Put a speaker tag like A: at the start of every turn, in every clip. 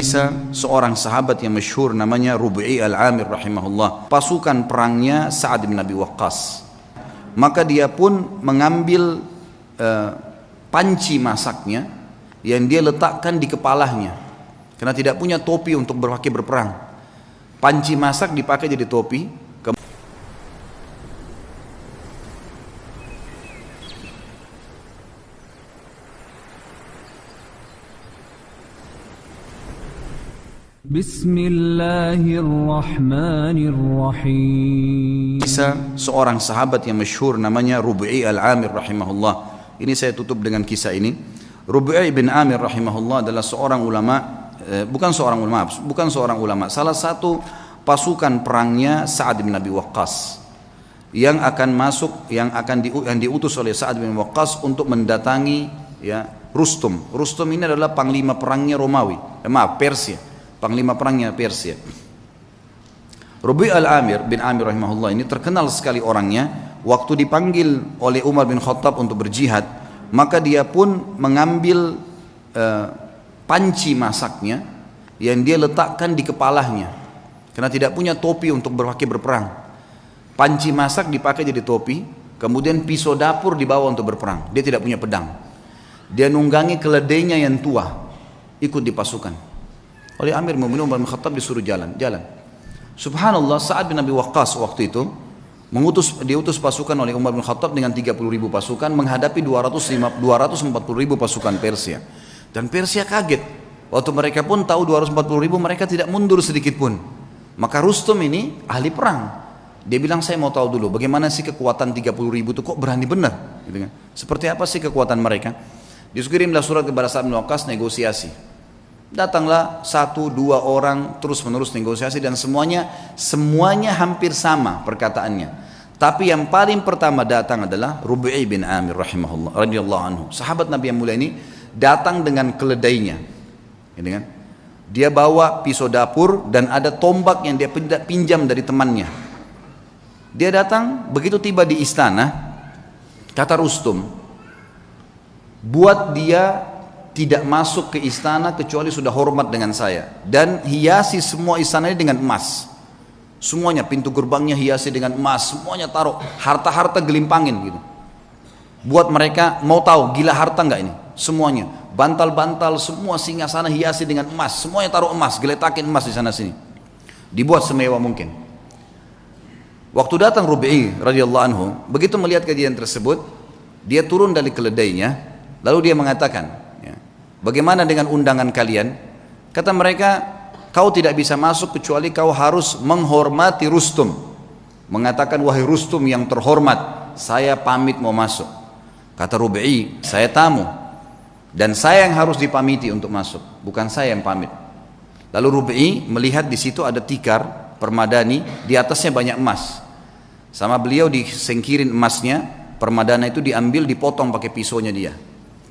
A: kisah seorang sahabat yang masyhur namanya Rubi'i al-Amir rahimahullah. Pasukan perangnya Sa'ad bin Abi Waqqas. Maka dia pun mengambil panci masaknya yang dia letakkan di kepalanya, karena tidak punya topi untuk berperang. Panci masak dipakai jadi topi.
B: Bismillahirrahmanirrahim.
A: Kisah seorang sahabat yang masyhur namanya Rubi'i al-Amir rahimahullah. Ini saya tutup dengan kisah ini. Rubi'i bin Amir rahimahullah adalah seorang ulama, bukan seorang ulama, salah satu pasukan perangnya Sa'ad bin Abi Waqqas yang akan masuk, yang diutus oleh Sa'ad bin Waqqas untuk mendatangi Rustum. Rustum ini adalah panglima perangnya Persia. Panglima perangnya Persia. Rubi' al-Amir bin Amir rahimahullah ini terkenal sekali orangnya. Waktu dipanggil oleh Umar bin Khattab untuk berjihad, maka dia pun mengambil panci masaknya yang dia letakkan di kepalanya, karena tidak punya topi untuk berperang. Panci masak dipakai jadi topi, kemudian pisau dapur dibawa untuk berperang. Dia tidak punya pedang. Dia nunggangi keledainya yang tua, ikut di pasukan. Oleh Amir Mu'minin Umar bin Khattab disuruh jalan. Subhanallah, Sa'ad bin Abi Waqqas waktu itu diutus pasukan oleh Umar bin Khattab dengan 30.000 pasukan menghadapi 240.000 pasukan Persia. Dan Persia kaget. Waktu mereka pun tahu 240.000, mereka tidak mundur sedikit pun. Maka Rustum ini ahli perang. Dia bilang, saya mau tahu dulu bagaimana sih kekuatan 30.000 itu, kok berani benar? Gitu kan? Seperti apa sih kekuatan mereka? Dikirimlah surat kepada Sa'ad bin Waqqas negosiasi. Datanglah 1-2 orang terus menerus negosiasi, dan semuanya hampir sama perkataannya. Tapi yang paling pertama datang adalah Rubi'i bin Amir rahimahullah radhiyallahu anhu. Sahabat Nabi yang mulia ini datang dengan keledainya. Gitu kan? Dia bawa pisau dapur dan ada tombak yang dia pinjam dari temannya. Dia datang, begitu tiba di istana, kata Rustum, buat dia tidak masuk ke istana kecuali sudah hormat dengan saya, dan hiasi semua istana ini dengan emas. Semuanya, pintu gerbangnya hiasi dengan emas, semuanya taruh harta-harta gelimpangin gitu. Buat mereka mau tahu gila harta enggak ini. Semuanya, bantal-bantal semua singgasana hiasi dengan emas, semuanya taruh emas, geletakin emas di sana sini. Dibuat semewah mungkin. Waktu datang Rubi'i radhiyallahu anhu, begitu melihat kejadian tersebut, dia turun dari keledainya, lalu dia mengatakan, bagaimana dengan undangan kalian? Kata mereka, kau tidak bisa masuk kecuali kau harus menghormati Rustum. Mengatakan, wahai Rustum yang terhormat, saya pamit mau masuk. Kata Rubi'i, saya tamu, dan saya yang harus dipamiti untuk masuk, bukan saya yang pamit. Lalu Rubi'i melihat di situ ada tikar permadani, di atasnya banyak emas. Sama beliau disengkirin emasnya, permadana itu diambil, dipotong pakai pisaunya dia,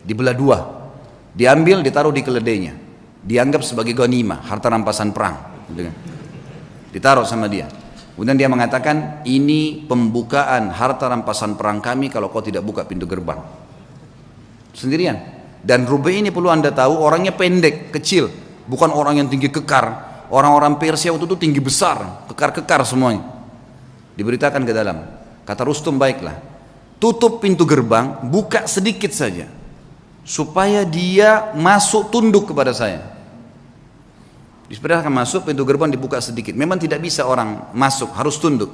A: dibelah dua. Diambil, ditaruh di keledainya, dianggap sebagai ghanimah, harta rampasan perang, ditaruh sama dia. Kemudian dia mengatakan, ini pembukaan harta rampasan perang kami kalau kau tidak buka pintu gerbang. Sendirian. Dan Rubi'i ini perlu anda tahu, orangnya pendek, kecil, bukan orang yang tinggi kekar. Orang-orang Persia waktu itu tinggi besar, kekar-kekar semuanya. Diberitakan ke dalam. Kata Rustum, baiklah, tutup pintu gerbang, buka sedikit saja, supaya dia masuk tunduk kepada saya. Diperintahkan masuk, pintu gerbang dibuka sedikit. Memang tidak bisa orang masuk, harus tunduk.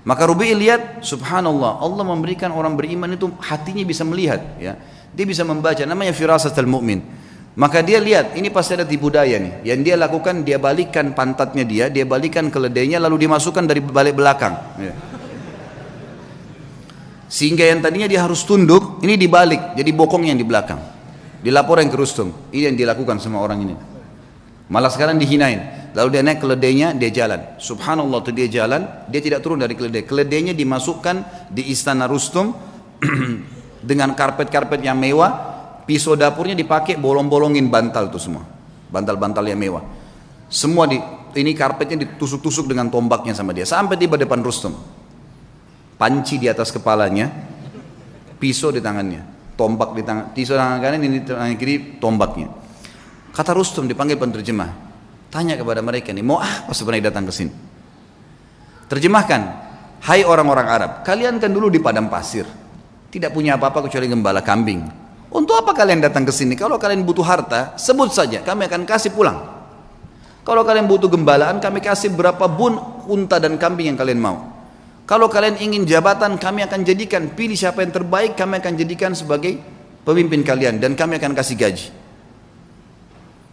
A: Maka Rubi'i lihat, subhanallah, Allah memberikan orang beriman itu hatinya bisa melihat, ya. Dia bisa membaca, namanya firasatul mu'min. Maka dia lihat, ini pasti ada tipu daya nih. Yang dia lakukan, dia balikkan pantatnya dia balikkan keledainya, lalu dimasukkan dari balik belakang, ya. Sehingga yang tadinya dia harus tunduk, ini dibalik, jadi bokongnya yang di belakang. Dilaporkan ke Rustum, ini yang dilakukan sama orang ini. Malah sekarang dihinain. Lalu dia naik keledainya, dia jalan. Subhanallah, tuh dia jalan, dia tidak turun dari keledai. Keledainya dimasukkan di istana Rustum dengan karpet-karpet yang mewah. Pisau dapurnya dipakai, bolong-bolongin bantal itu semua, bantal-bantal yang mewah. Semua ini karpetnya ditusuk-tusuk dengan tombaknya sama dia. Sampai tiba depan Rustum. Panci di atas kepalanya, pisau di tangannya, tombak di tangan, pisau tangan kanan, ini tangan kiri, tombaknya. Kata Rustum, dipanggil penterjemah, tanya kepada mereka nih, mau apa sebenarnya datang ke sini? Terjemahkan, hai orang-orang Arab, kalian kan dulu di padang pasir, tidak punya apa-apa kecuali gembala kambing. Untuk apa kalian datang ke sini? Kalau kalian butuh harta, sebut saja, kami akan kasih pulang. Kalau kalian butuh gembalaan, kami kasih berapa bun unta dan kambing yang kalian mau. Kalau kalian ingin jabatan, kami akan jadikan, pilih siapa yang terbaik, kami akan jadikan sebagai pemimpin kalian dan kami akan kasih gaji.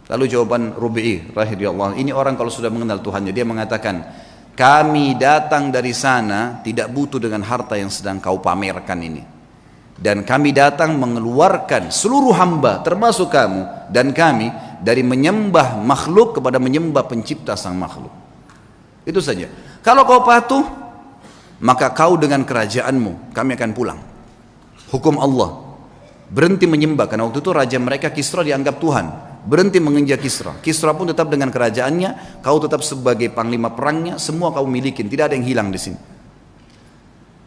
A: Lalu jawaban Rubi'i rahimahullah, ini orang kalau sudah mengenal Tuhannya, dia mengatakan, kami datang dari sana tidak butuh dengan harta yang sedang kau pamerkan ini. Dan kami datang mengeluarkan seluruh hamba termasuk kamu dan kami dari menyembah makhluk kepada menyembah pencipta sang makhluk. Itu saja. Kalau kau patuh, maka kau dengan kerajaanmu, kami akan pulang. Hukum Allah. Berhenti menyembah, karena waktu itu raja mereka Kisra dianggap Tuhan. Berhenti menginjak Kisra. Kisra pun tetap dengan kerajaannya, kau tetap sebagai panglima perangnya, semua kau milikin, tidak ada yang hilang di sini.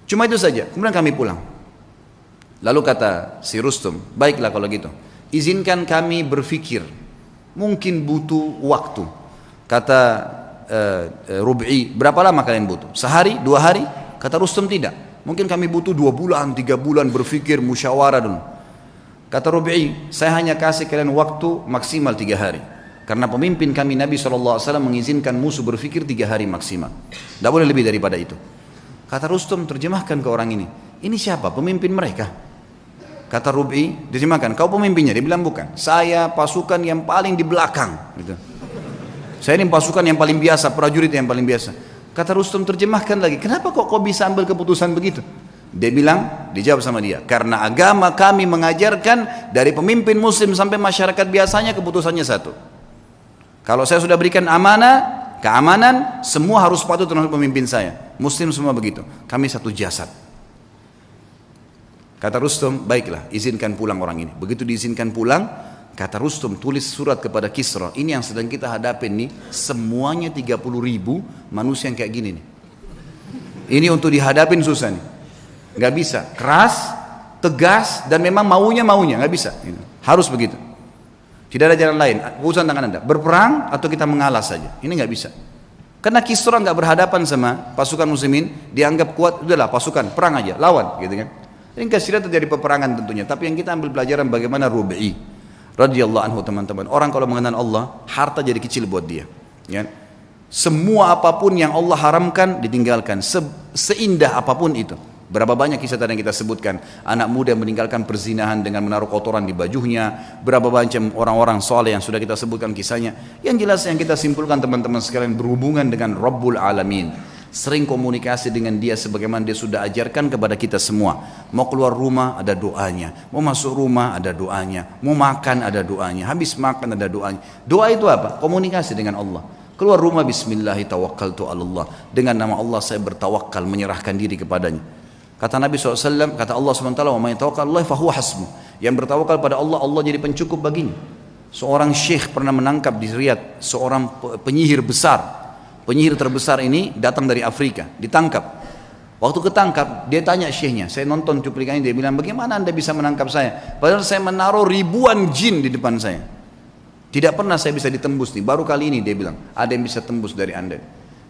A: Cuma itu saja. Kemudian kami pulang. Lalu kata si Rustum, baiklah kalau gitu, izinkan kami berfikir, mungkin butuh waktu. Kata Rubi'i, berapa lama kalian butuh? Sehari, 2 hari? Kata Rustum, tidak. Mungkin kami butuh 2 bulan, 3 bulan berfikir, musyawarah dulu. Kata Rubi'i, saya hanya kasih kalian waktu maksimal 3 hari. Karena pemimpin kami Nabi SAW mengizinkan musuh berfikir 3 hari maksimal. Tidak boleh lebih daripada itu. Kata Rustum, terjemahkan ke orang ini. Ini siapa? Pemimpin mereka. Kata Rubi'i, terjemahkan, kau pemimpinnya? Dia bilang bukan. Saya pasukan yang paling di belakang. Gitu. Saya ini pasukan yang paling biasa, prajurit yang paling biasa. Kata Rustum, terjemahkan lagi. Kenapa kok kau bisa ambil keputusan begitu? Dia bilang, dijawab sama dia, karena agama kami mengajarkan dari pemimpin muslim sampai masyarakat biasanya keputusannya satu. Kalau saya sudah berikan amanah, keamanan, semua harus patuh terhadap pemimpin saya. Muslim semua begitu. Kami satu jasad. Kata Rustum, baiklah, izinkan pulang orang ini. Begitu diizinkan pulang, kata Rustum, tulis surat kepada Kisra. Ini yang sedang kita hadapin nih, semuanya 30.000 manusia yang kayak gini nih. Ini untuk dihadapin susah nih. Gak bisa, keras, tegas, dan memang maunya, gak bisa. Harus begitu. Tidak ada jalan lain, urusan tangan anda, berperang atau kita mengalah saja. Ini gak bisa. Karena Kisra gak berhadapan sama pasukan muslimin, dianggap kuat, udahlah pasukan, perang aja, lawan. Gitu kan. Ini tidak terjadi peperangan tentunya, tapi yang kita ambil pelajaran bagaimana Rubi'i radhiyallahu anhu teman-teman. Orang kalau mengenal Allah, harta jadi kecil buat dia. Ya. Semua apapun yang Allah haramkan ditinggalkan, seindah apapun itu. Berapa banyak kisah tadi yang kita sebutkan, anak muda yang meninggalkan perzinahan dengan menaruh kotoran di bajunya, berapa macam orang-orang soleh yang sudah kita sebutkan kisahnya. Yang jelas yang kita simpulkan teman-teman sekalian, berhubungan dengan Rabbul Alamin, sering komunikasi dengan dia sebagaimana dia sudah ajarkan kepada kita semua. Mau keluar rumah ada doanya, mau masuk rumah ada doanya, mau makan ada doanya, habis makan ada doanya. Doa itu apa? Komunikasi dengan Allah. Keluar rumah, bismillahirrahmanirrahim, dengan nama Allah saya bertawakal, menyerahkan diri kepadanya. Kata Nabi SAW, kata Allah SWT, wa may tawakkal fahuwa hasbuh. Yang bertawakal pada Allah, Allah jadi pencukup baginya. Seorang syekh pernah menangkap di Riyadh seorang penyihir besar. Penyihir terbesar ini datang dari Afrika, ditangkap. Waktu ketangkap, dia tanya syekhnya, saya nonton cuplikannya, dia bilang, bagaimana anda bisa menangkap saya? Padahal saya menaruh ribuan jin di depan saya. Tidak pernah saya bisa ditembus nih, baru kali ini dia bilang, ada yang bisa tembus dari anda.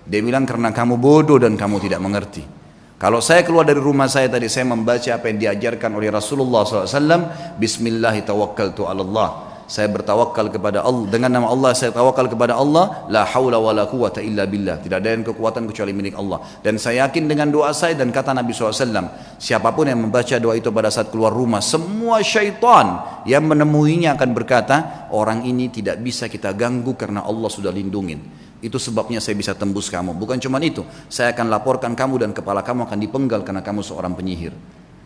A: Dia bilang, karena kamu bodoh dan kamu tidak mengerti. Kalau saya keluar dari rumah saya tadi, saya membaca apa yang diajarkan oleh Rasulullah SAW, Bismillahirrahmanirrahim. Saya bertawakal kepada Allah, dengan nama Allah saya tawakal kepada Allah, la haula wa la quwata illa billah. Tidak ada yang kekuatan kecuali milik Allah. Dan saya yakin dengan doa saya, dan kata Nabi SAW, siapapun yang membaca doa itu pada saat keluar rumah, semua syaitan yang menemuinya akan berkata, orang ini tidak bisa kita ganggu karena Allah sudah lindungin. Itu sebabnya saya bisa tembus kamu. Bukan cuma itu, saya akan laporkan kamu dan kepala kamu akan dipenggal karena kamu seorang penyihir.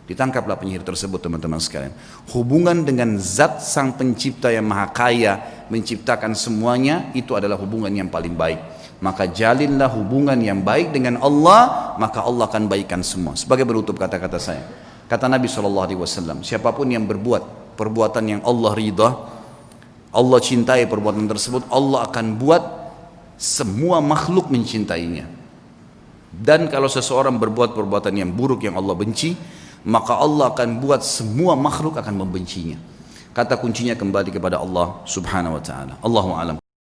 A: Ditangkaplah penyihir tersebut teman-teman sekalian. Hubungan dengan zat sang pencipta yang maha kaya, menciptakan semuanya, itu adalah hubungan yang paling baik. Maka jalinlah hubungan yang baik dengan Allah, maka Allah akan baikkan semua. Sebagai penutup kata-kata saya, kata Nabi SAW, siapapun yang berbuat perbuatan yang Allah ridha, Allah cintai perbuatan tersebut, Allah akan buat semua makhluk mencintainya. Dan kalau seseorang berbuat perbuatan yang buruk yang Allah benci, maka Allah akan buat semua makhluk akan membencinya. Kata kuncinya kembali kepada Allah Subhanahu wa taala. Allahu a'lam.